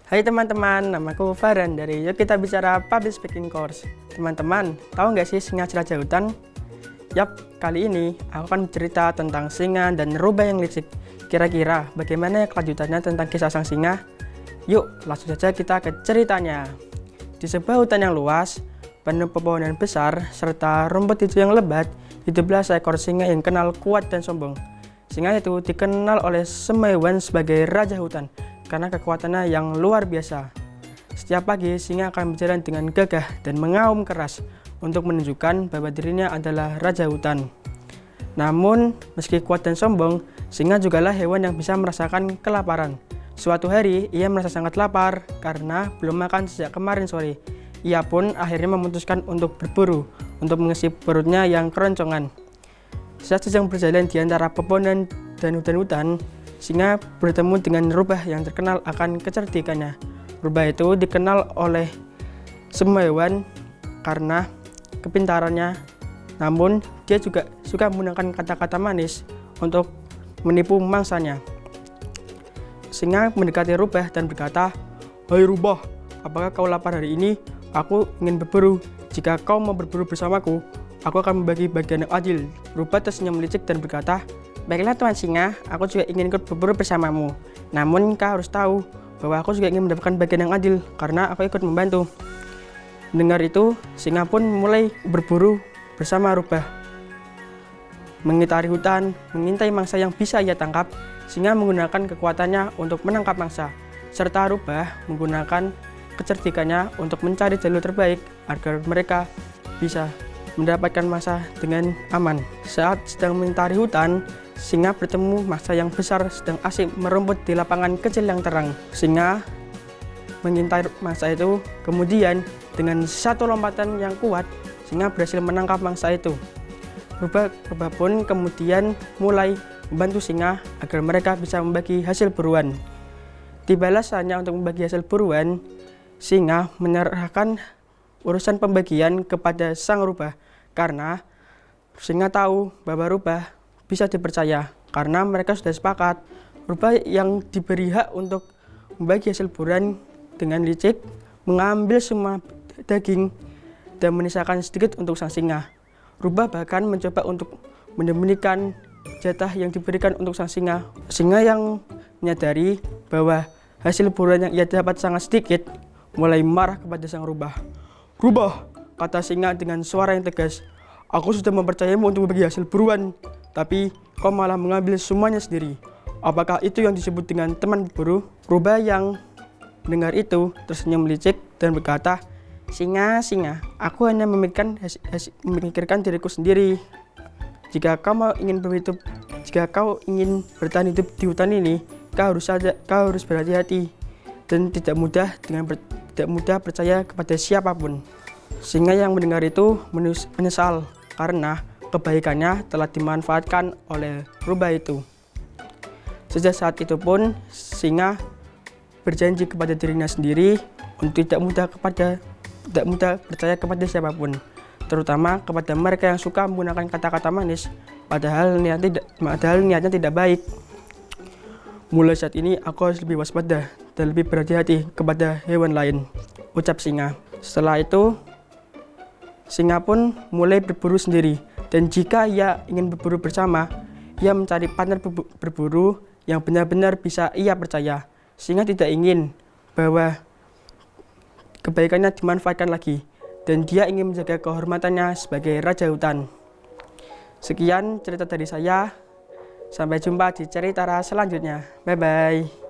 Hai teman-teman, namaku Farhan dari Yuk Kita Bicara Public Speaking Course. Teman-teman, tahu nggak sih singa jelajah hutan? Yap, kali ini aku akan bercerita tentang singa dan rubah yang licik. Kira-kira bagaimana kelanjutannya tentang kisah sang singa? Yuk, langsung saja kita ke ceritanya. Di sebuah hutan yang luas, penuh pepohonan besar, serta rumput hijau yang lebat, hiduplah seekor singa yang kenal kuat dan sombong. Singa itu dikenal oleh semua hewan sebagai raja hutan, karena kekuatannya yang luar biasa. Setiap pagi, singa akan berjalan dengan gagah dan mengaum keras untuk menunjukkan bahwa dirinya adalah raja hutan. Namun, meski kuat dan sombong, singa jugalah hewan yang bisa merasakan kelaparan. Suatu hari, ia merasa sangat lapar karena belum makan sejak kemarin sore. Ia pun akhirnya memutuskan untuk berburu, untuk mengisi perutnya yang keroncongan. Saat sedang berjalan di antara pepohonan dan hutan-hutan, singa bertemu dengan rubah yang terkenal akan kecerdikannya. Rubah itu dikenal oleh semua hewan karena kepintarannya, namun dia juga suka menggunakan kata-kata manis untuk menipu mangsanya. Singa mendekati rubah dan berkata, "Hai rubah, apakah kau lapar hari ini? Aku ingin berburu. Jika kau mau berburu bersamaku, aku akan membagi bagian yang adil." Rubah tersenyum licik dan berkata, "Baiklah Tuan Singa, aku juga ingin ikut berburu bersamamu. Namun kau harus tahu bahwa aku juga ingin mendapatkan bagian yang adil karena aku ikut membantu." Mendengar itu, singa pun mulai berburu bersama rubah. Mengitari hutan, mengintai mangsa yang bisa ia tangkap, singa menggunakan kekuatannya untuk menangkap mangsa, serta rubah menggunakan kecerdikannya untuk mencari jalur terbaik agar mereka bisa mendapatkan mangsa dengan aman. Saat sedang mengitari hutan, singa bertemu mangsa yang besar sedang asik merumput di lapangan kecil yang terang. Singa mengintai mangsa itu, kemudian dengan satu lompatan yang kuat, singa berhasil menangkap mangsa itu. Rubah pun kemudian mulai membantu singa agar mereka bisa membagi hasil buruan. Tibalah saatnya untuk membagi hasil buruan, singa menyerahkan urusan pembagian kepada sang rubah karena singa tahu bahwa rubah bisa dipercaya karena mereka sudah sepakat. Rubah yang diberi hak untuk membagi hasil buruan dengan licik mengambil semua daging dan menyisakan sedikit untuk sang singa. Rubah bahkan mencoba untuk menyembunyikan jatah yang diberikan untuk sang singa. Singa yang menyadari bahwa hasil buruan yang ia dapat sangat sedikit mulai marah kepada sang rubah. "Rubah," kata singa dengan suara yang tegas, "aku sudah mempercayamu untuk membagi hasil buruan, tapi kau malah mengambil semuanya sendiri. Apakah itu yang disebut dengan teman berburu?" Rubah yang mendengar itu tersenyum licik dan berkata, Singa, aku hanya memikirkan diriku sendiri. Jika kau ingin bertahan hidup di hutan ini, kau harus berhati-hati dan tidak mudah percaya kepada siapapun." Singa yang mendengar itu menyesal karena kebaikannya telah dimanfaatkan oleh rubah itu. Sejak saat itu pun, singa berjanji kepada dirinya sendiri untuk tidak mudah percaya kepada siapapun, terutama kepada mereka yang suka menggunakan kata-kata manis, padahal niatnya tidak baik. "Mulai saat ini aku harus lebih waspada dan lebih berhati-hati kepada hewan lain," ucap singa. Setelah itu, singa pun mulai berburu sendiri, dan jika ia ingin berburu bersama, ia mencari partner berburu yang benar-benar bisa ia percaya. Singa tidak ingin bahwa kebaikannya dimanfaatkan lagi, dan dia ingin menjaga kehormatannya sebagai raja hutan. Sekian cerita dari saya. Sampai jumpa di cerita selanjutnya. Bye-bye.